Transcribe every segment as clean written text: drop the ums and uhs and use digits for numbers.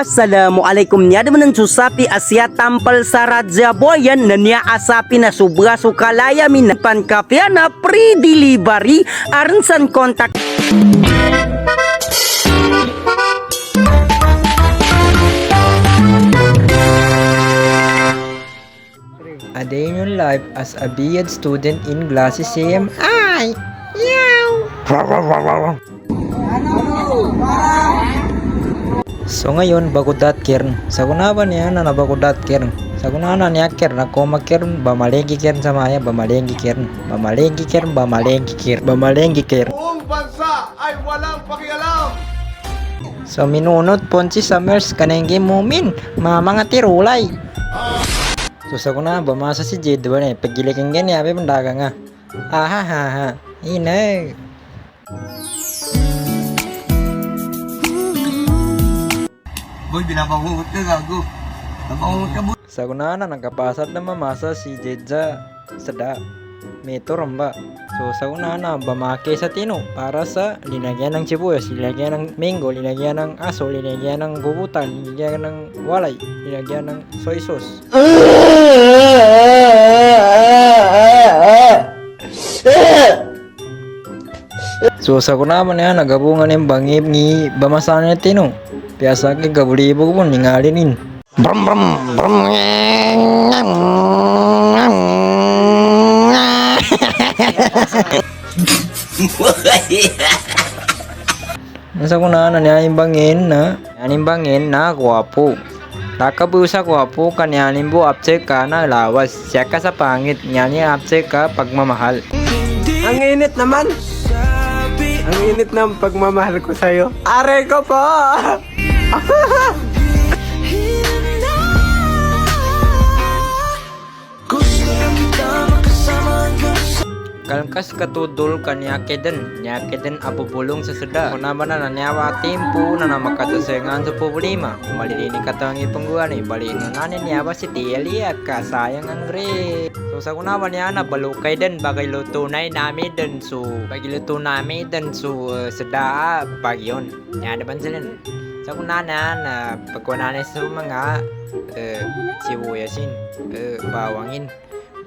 Assalamualaikum niya naman ng susapi asya tampal sa Radya Boyan na niya asapi na subra sukalaya minapan kapya na pre-delivery aransan kontak. A day in your life as a B.Ed student in Glasses CMI. Meow. So ngayon bagudat kern. Sa kunaban niya na bagudat kern. Sa kunanan niya kern na koma kern bamalenggi kern sa maya bamalenggi kern. Bamalenggi kern bamalenggi kern. Bamalenggi kern. Buong bansa ay walang pakialam. So minunod ponsi Summers kanenggi mumin mga tirulay. So sa kuna bamasa si Jade ba na pagilikang ganyan abe pandaga nga. Ahahaha. Inay. Boy, binabangungot ka gago. Nabangungot ka boy. Sa kuna na nagkapasat na mamasa si Jade sa da. Meto ramba. So sa una na bamake sa tino para sa linagyan ng sibuyas, linagyan ng mango, linagyan ng aso, linagyan ng gubutan, linagyan ng walay, linagyan ng soy sauce. So sa kuna man yan nagabungan ng bangib ni bamasan ni tino. Biasa ke gabulibo ko ningalinin. Brum brum brum. Nasa kuna na nimbangin na guwapo. Nakabusa guwapo kanyanin bu abse ka na lawas. Siya ka sa pangit nyani abse ka pagmamahal. Ang init naman. Ang init ng pagmamahal ko sa'yo. Aray ko po! Kalkas katudol kanyakeden apupulong sa seda. Kung naman na nanyawa tempo na makatasengan sa problema. Malilini katang ipangguan baliin nga nanyawa si Tialia kasayang ang grade. So sa kunaman niya na balukay din bagay luto na namin din. So bagay luto namin din so seda pag yun. Yan naman sila. Sa kunanan na pagkunanan sa mga sibuyasin, bawangin.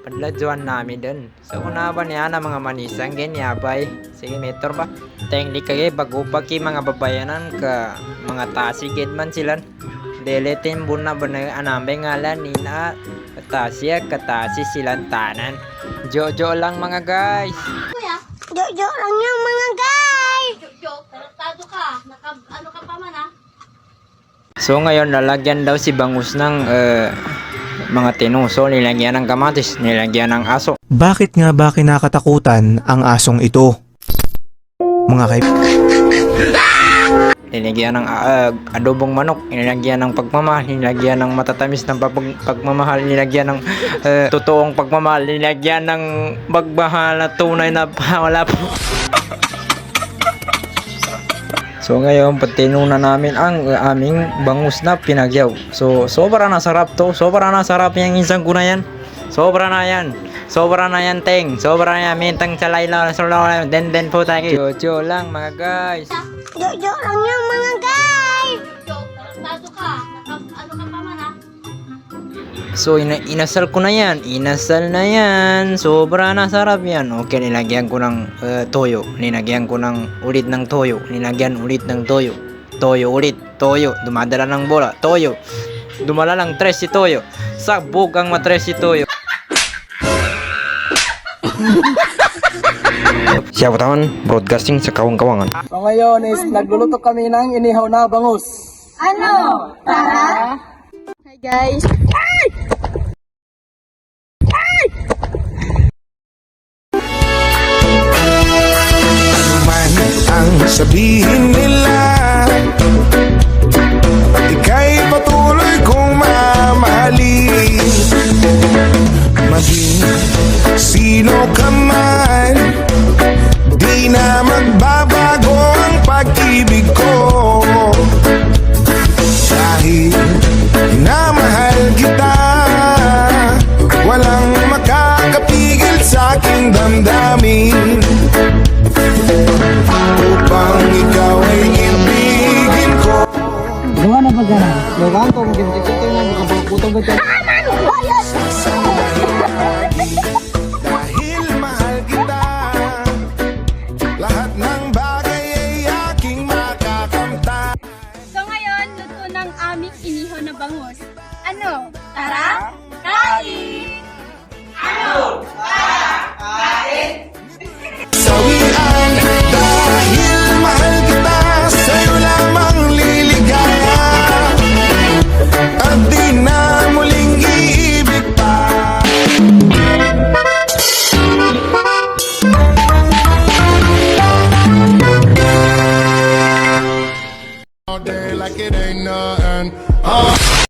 Padladjuan namin dun. So kunaban niya na mga manisang ganyabay. Sige meter ba? Tengli kaya bago pa ki mga babayanan ka mga tasigid man sila. Deletin buna ba na anambay ngalan nina katasya katasi silang tanan. Jojo lang mga guys. Kuya, jojo lang yung mga guys. Jojo, tarantado ka. Ano ka pa man ha? So ngayon lalagyan daw si Bangus ng mga tinuso, nilagyan ng kamatis, nilagyan ng aso. Bakit nga ba kinakatakutan ang asong ito? Mga Nilagyan ng adobong manok, nilagyan ng pagmamahal, nilagyan ng matatamis ng pagmamahal, nilagyan ng totoong pagmamahal, nilagyan ng magmahal na tunay na wala po. So ngayon patinunan namin ang aming bangus na pinagyaw. So sobra na sarap to. Sobra na sarap yung isang kuna yan. Sobra na yan. Sobra na yan teng. Sobra na yan mintang salay lang. Den po tayo. Jojo lang mga guys. Jojo lang yung mga guys. Jojo, tarantado ka. Ano ka pa man ha? So inasal ko na yan. Inasal na yan. Sobra na sarap yan. Okay, nilagyan ko ng toyo. Nilagyan ko ng ulit ng toyo. Nilagyan ulit ng toyo. Toyo ulit. Toyo. Dumadala ng bola. Toyo. Dumala lang 3 si toyo. Sabog ang matres si toyo. Siya patawan broadcasting sa kawang-kawangan. So ngayon is nagluluto kami ng inihaw na bangus. Ano? Tara? Hi guys. Man ang sabihin nila, ika'y patuloy kong mamahalin. Maging sino ka man, di na magbabago ang pag-ibig ko. Dahil minamahal kita, walang makakapigil sa aking damdamin. Upang ikaw ay ibigin ko. Gawa na ba Dahil mahal kita, lahat ng bagay ay aking makakamtan. So ngayon, luto ng aming inihaw na bangus. Ano? Tara, kain! Ano? Tara, kain!